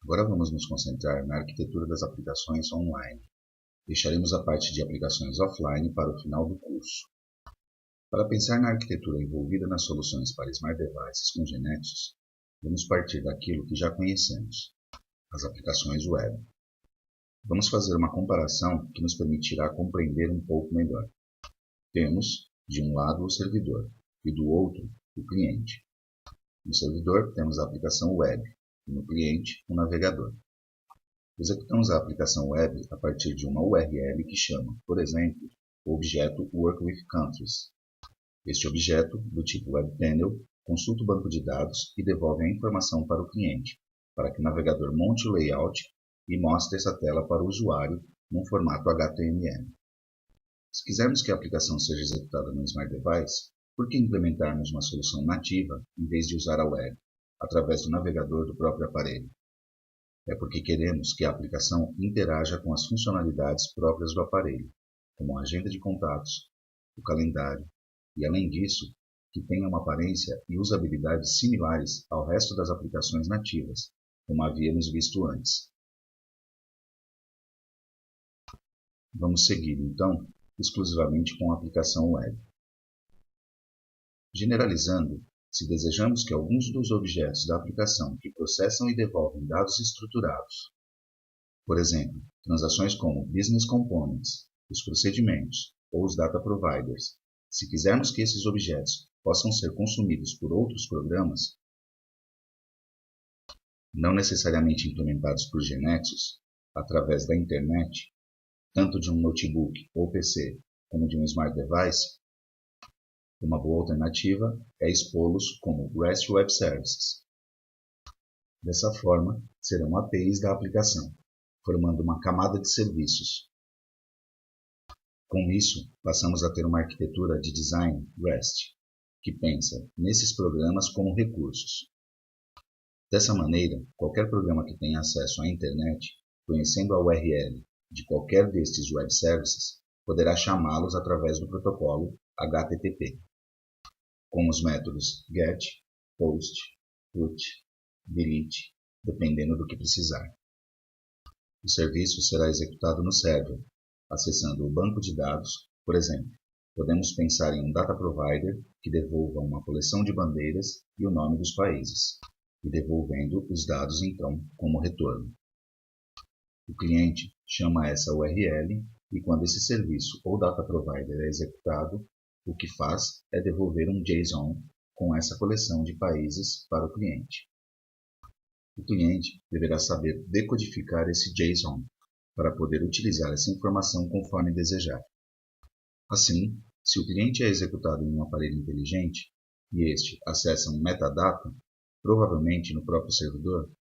Agora vamos nos concentrar na arquitetura das aplicações online. Deixaremos a parte de aplicações offline para o final do curso. Para pensar na arquitetura envolvida nas soluções para Smart Devices com GeneXus, vamos partir daquilo que já conhecemos, as aplicações web. Vamos fazer uma comparação que nos permitirá compreender um pouco melhor. Temos, de um lado, o servidor e do outro, o cliente. No servidor, temos a aplicação web e no cliente, o navegador. Executamos a aplicação web a partir de uma URL que chama, por exemplo, o objeto Work with Countries. Este objeto, do tipo WebPanel, consulta o banco de dados e devolve a informação para o cliente, para que o navegador monte o layout e mostre essa tela para o usuário num formato HTML. Se quisermos que a aplicação seja executada no Smart Device, por que implementarmos uma solução nativa em vez de usar a web, através do navegador do próprio aparelho? É porque queremos que a aplicação interaja com as funcionalidades próprias do aparelho, como a agenda de contatos, o calendário, e além disso, que tenha uma aparência e usabilidade similares ao resto das aplicações nativas, como havíamos visto antes. Vamos seguir, então, exclusivamente com a aplicação web. Generalizando, se desejamos que alguns dos objetos da aplicação que processam e devolvem dados estruturados, por exemplo, transações como Business Components, os procedimentos ou os Data Providers, se quisermos que esses objetos possam ser consumidos por outros programas, não necessariamente implementados por GeneXus, através da internet, tanto de um notebook ou PC como de um Smart Device, uma boa alternativa é expô-los como REST Web Services. Dessa forma, serão APIs da aplicação, formando uma camada de serviços. Com isso, passamos a ter uma arquitetura de design REST, que pensa nesses programas como recursos. Dessa maneira, qualquer programa que tenha acesso à internet, conhecendo a URL de qualquer destes web services, poderá chamá-los através do protocolo HTTP, com os métodos GET, POST, PUT, DELETE, dependendo do que precisar. O serviço será executado no server, acessando o banco de dados. Por exemplo, podemos pensar em um data provider que devolva uma coleção de bandeiras e o nome dos países, e devolvendo os dados então como retorno. O cliente chama essa URL e quando esse serviço ou data provider é executado, o que faz é devolver um JSON com essa coleção de países para o cliente. O cliente deverá saber decodificar esse JSON para poder utilizar essa informação conforme desejar. Assim, se o cliente é executado em um aparelho inteligente e este acessa um metadata, provavelmente no próprio servidor,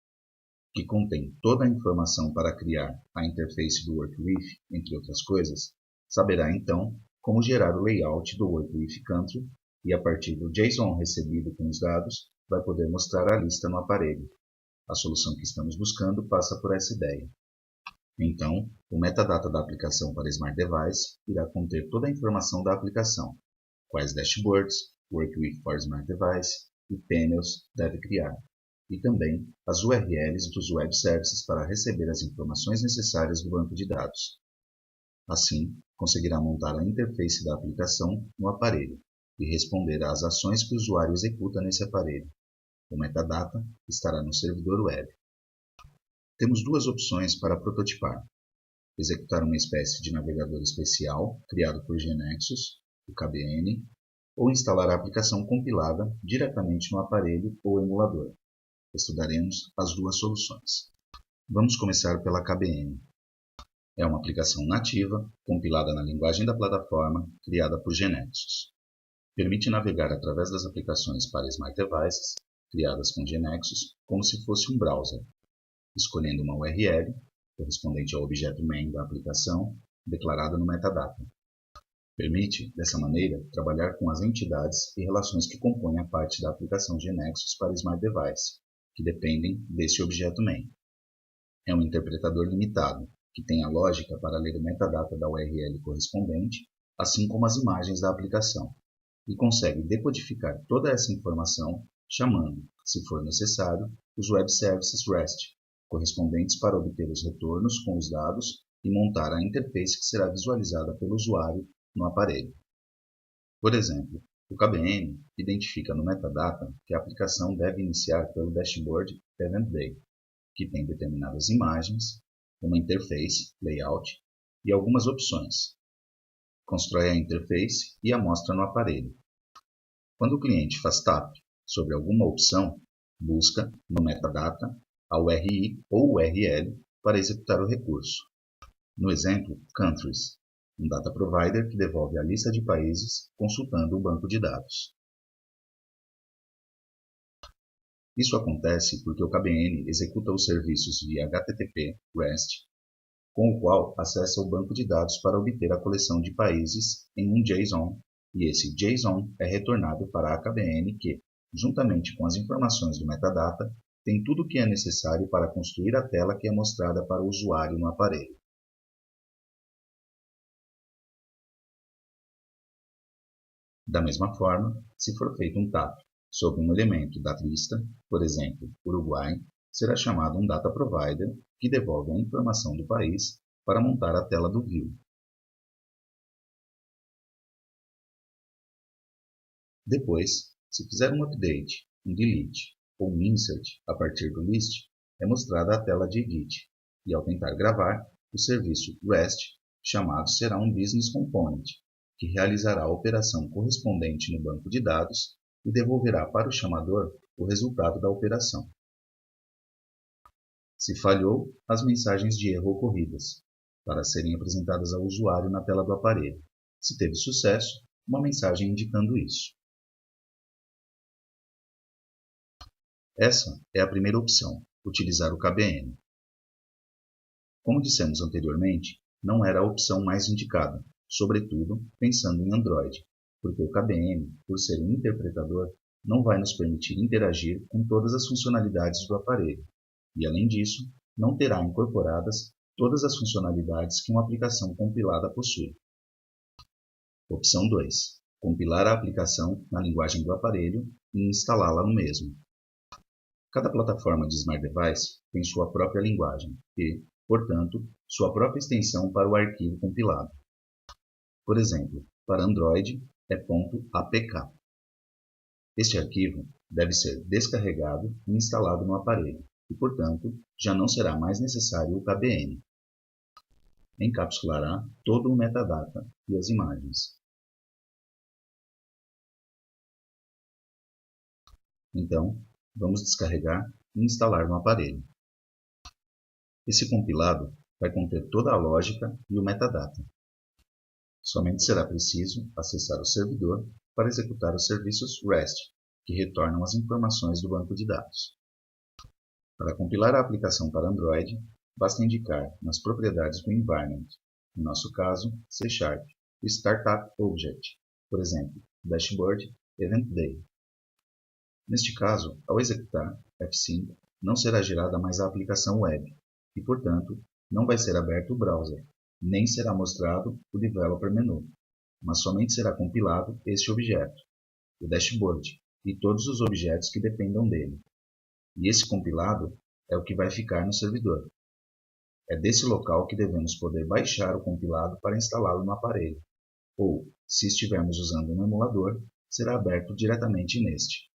que contém toda a informação para criar a interface do WorkWith, entre outras coisas, saberá então como gerar o layout do WorkWith Country e a partir do JSON recebido com os dados, vai poder mostrar a lista no aparelho. A solução que estamos buscando passa por essa ideia. Então, o metadata da aplicação para Smart Device irá conter toda a informação da aplicação, quais dashboards, WorkWith for Smart Device e panels deve criar, e também as URLs dos web services para receber as informações necessárias do banco de dados. Assim, conseguirá montar a interface da aplicação no aparelho e responder às ações que o usuário executa nesse aparelho. O metadata estará no servidor web. Temos duas opções para prototipar: executar uma espécie de navegador especial criado por GeneXus, o KBN, ou instalar a aplicação compilada diretamente no aparelho ou emulador. Estudaremos as duas soluções. Vamos começar pela KBN. É uma aplicação nativa, compilada na linguagem da plataforma, criada por GeneXus. Permite navegar através das aplicações para Smart Devices, criadas com GeneXus, como se fosse um browser, escolhendo uma URL, correspondente ao objeto main da aplicação, declarada no metadata. Permite, dessa maneira, trabalhar com as entidades e relações que compõem a parte da aplicação GeneXus para Smart Device, que dependem desse objeto main. É um interpretador limitado, que tem a lógica para ler o metadata da URL correspondente, assim como as imagens da aplicação, e consegue decodificar toda essa informação chamando, se for necessário, os web services REST, correspondentes para obter os retornos com os dados e montar a interface que será visualizada pelo usuário no aparelho. Por exemplo, o KBN identifica no metadata que a aplicação deve iniciar pelo dashboard Event Day, que tem determinadas imagens, uma interface, layout e algumas opções. Constrói a interface e a mostra no aparelho. Quando o cliente faz tap sobre alguma opção, busca no metadata a URI ou URL para executar o recurso. No exemplo, Countries, um data provider que devolve a lista de países consultando o banco de dados. Isso acontece porque o KBN executa os serviços via HTTP REST, com o qual acessa o banco de dados para obter a coleção de países em um JSON, e esse JSON é retornado para a KBN que, juntamente com as informações do metadata, tem tudo o que é necessário para construir a tela que é mostrada para o usuário no aparelho. Da mesma forma, se for feito um tap sobre um elemento da lista, por exemplo, Uruguai, será chamado um data provider que devolve a informação do país para montar a tela do view. Depois, se fizer um update, um delete ou um insert a partir do list, é mostrada a tela de edit, e ao tentar gravar, o serviço REST chamado será um business component, que realizará a operação correspondente no banco de dados e devolverá para o chamador o resultado da operação. Se falhou, as mensagens de erro ocorridas, para serem apresentadas ao usuário na tela do aparelho. Se teve sucesso, uma mensagem indicando isso. Essa é a primeira opção, utilizar o KBN. Como dissemos anteriormente, não era a opção mais indicada, sobretudo pensando em Android, porque o KBN, por ser um interpretador, não vai nos permitir interagir com todas as funcionalidades do aparelho, e além disso, não terá incorporadas todas as funcionalidades que uma aplicação compilada possui. Opção 2. Compilar a aplicação na linguagem do aparelho e instalá-la no mesmo. Cada plataforma de Smart Device tem sua própria linguagem e, portanto, sua própria extensão para o arquivo compilado. Por exemplo, para Android é .apk. Este arquivo deve ser descarregado e instalado no aparelho e, portanto, já não será mais necessário o KBN. Encapsulará todo o metadata e as imagens. Então, vamos descarregar e instalar no aparelho. Esse compilado vai conter toda a lógica e o metadata. Somente será preciso acessar o servidor para executar os serviços REST, que retornam as informações do banco de dados. Para compilar a aplicação para Android, basta indicar nas propriedades do environment, no nosso caso, C#, o Startup Object, por exemplo, Dashboard Event Day. Neste caso, ao executar F5, não será gerada mais a aplicação web e, portanto, não vai ser aberto o browser, nem será mostrado o Developer Menu, mas somente será compilado este objeto, o dashboard, e todos os objetos que dependam dele. E esse compilado é o que vai ficar no servidor. É desse local que devemos poder baixar o compilado para instalá-lo no aparelho, ou, se estivermos usando um emulador, será aberto diretamente neste.